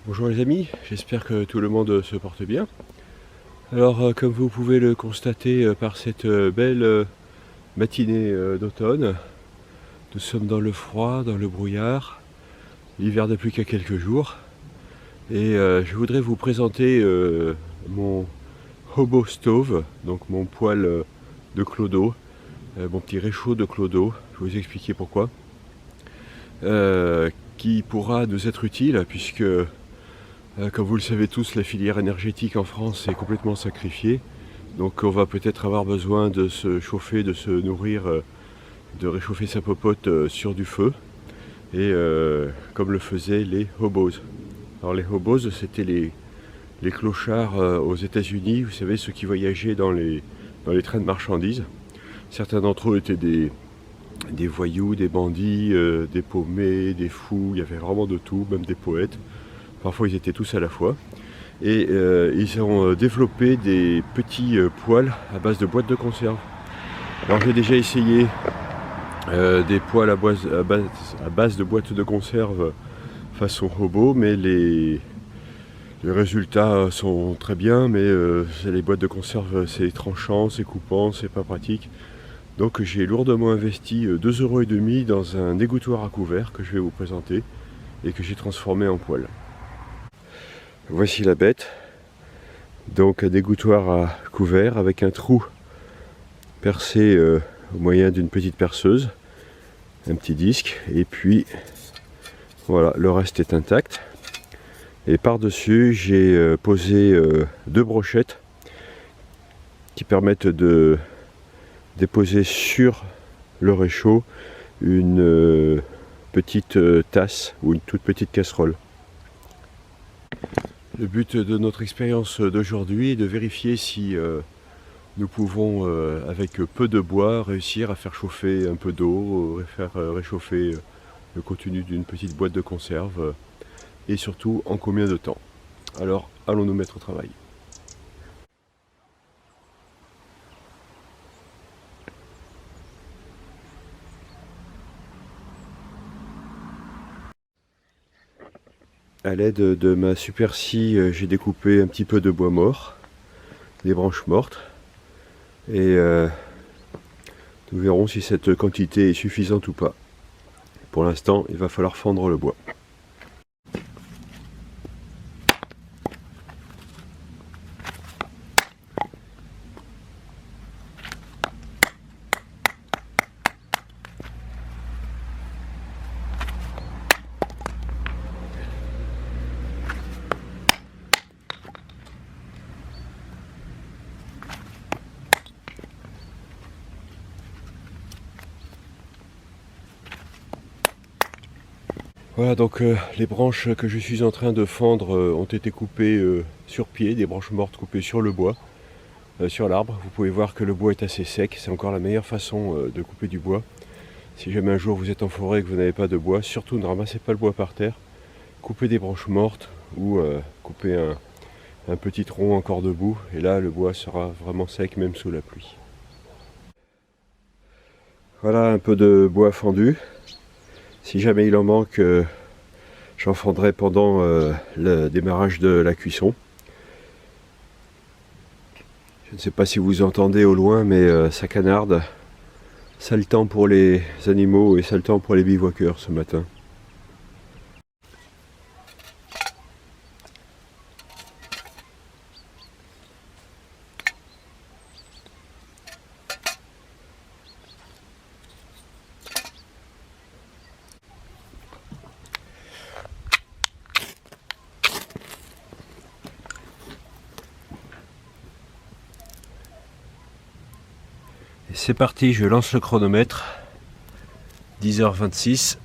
Bonjour les amis, j'espère que tout le monde se porte bien. Alors comme vous pouvez le constater par cette belle matinée d'automne, nous sommes dans le froid, dans le brouillard. L'hiver n'a plus qu'à quelques jours. Et je voudrais vous présenter mon hobo stove, donc mon poêle de clodo, mon petit réchaud de clodo. Je vais vous expliquer pourquoi. Qui pourra nous être utile puisque comme vous le savez tous, la filière énergétique en France est complètement sacrifiée. Donc on va peut-être avoir besoin de se chauffer, de se nourrir, de réchauffer sa popote sur du feu. Et comme le faisaient les hobos. Alors les hobos, c'était les clochards aux États-Unis, vous savez, ceux qui voyageaient dans les trains de marchandises. Certains d'entre eux étaient des voyous, des bandits, des paumés, des fous, il y avait vraiment de tout, même des poètes. Parfois ils étaient tous à la fois. Et ils ont développé des petits poêles à base de boîtes de conserve. Alors j'ai déjà essayé des poêles à base de boîtes de conserve façon hobo, mais les résultats sont très bien, mais les boîtes de conserve c'est tranchant, c'est coupant, c'est pas pratique. Donc j'ai lourdement investi 2,5 € dans un égouttoir à couvert que je vais vous présenter et que j'ai transformé en poêle. Voici la bête, donc un égouttoir à couvert avec un trou percé au moyen d'une petite perceuse, un petit disque, et puis voilà, le reste est intact. Et par-dessus j'ai posé deux brochettes qui permettent de déposer sur le réchaud une petite tasse ou une toute petite casserole. Le but de notre expérience d'aujourd'hui est de vérifier si nous pouvons, avec peu de bois, réussir à faire chauffer un peu d'eau, faire réchauffer le contenu d'une petite boîte de conserve, et surtout en combien de temps. Alors, allons nous mettre au travail. À l'aide de ma super scie, j'ai découpé un petit peu de bois mort, des branches mortes, et nous verrons si cette quantité est suffisante ou pas. Pour l'instant, il va falloir fendre le bois. Voilà, donc les branches que je suis en train de fendre ont été coupées sur pied, des branches mortes coupées sur le bois, sur l'arbre. Vous pouvez voir que le bois est assez sec, c'est encore la meilleure façon de couper du bois. Si jamais un jour vous êtes en forêt et que vous n'avez pas de bois, surtout ne ramassez pas le bois par terre. Coupez des branches mortes ou coupez un petit tronc encore debout, et là le bois sera vraiment sec même sous la pluie. Voilà un peu de bois fendu. Si jamais il en manque, j'en fendrai pendant le démarrage de la cuisson. Je ne sais pas si vous entendez au loin, mais ça canarde. Sale temps pour les animaux et sale temps pour les bivouaqueurs ce matin. C'est parti, je lance le chronomètre. 10h26.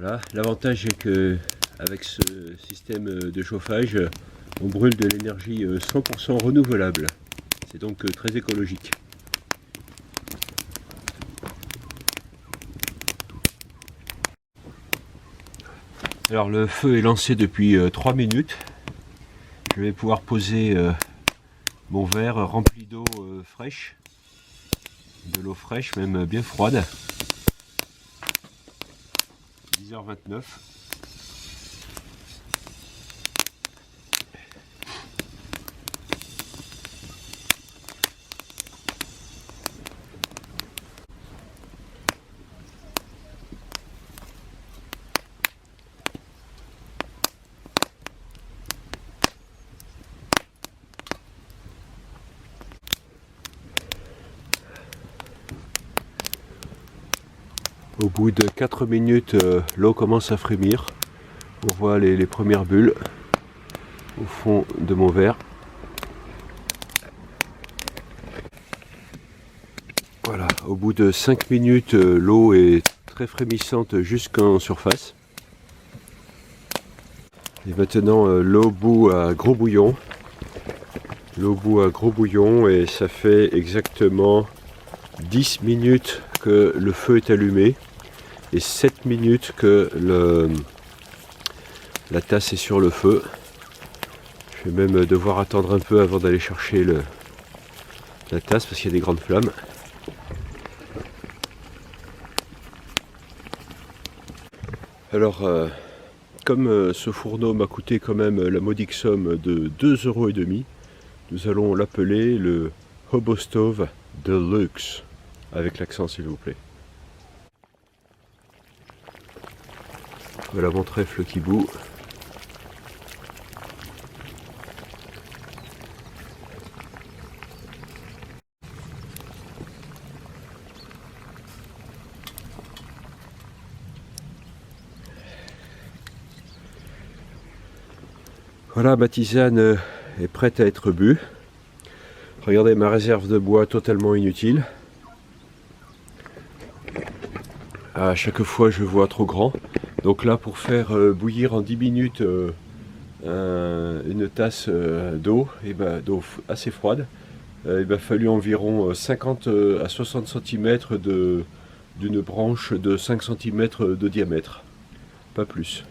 Voilà. L'avantage est que avec ce système de chauffage, on brûle de l'énergie 100% renouvelable. C'est donc très écologique. Alors le feu est lancé depuis 3 minutes. Je vais pouvoir poser mon verre rempli d'eau fraîche, de l'eau fraîche, même bien froide. 10h29. Au bout de 4 minutes, l'eau commence à frémir. On voit les premières bulles au fond de mon verre. Voilà, au bout de 5 minutes, l'eau est très frémissante jusqu'en surface. Et maintenant, l'eau bout à gros bouillon. L'eau bout à gros bouillon et ça fait exactement 10 minutes que le feu est allumé et 7 minutes que la tasse est sur le feu. Je vais même devoir attendre un peu avant d'aller chercher la tasse parce qu'il y a des grandes flammes. Alors, comme ce fourneau m'a coûté quand même la modique somme de 2,5 €, nous allons l'appeler le Hobo Stove Deluxe, avec l'accent s'il vous plaît. Voilà mon trèfle qui bout. Voilà, ma tisane est prête à être bue. Regardez ma réserve de bois totalement inutile. À chaque fois je vois trop grand. Donc là pour faire bouillir en 10 minutes une tasse d'eau, d'eau assez froide, il m'a fallu environ 50 à 60 cm d'une branche de 5 cm de diamètre. Pas plus.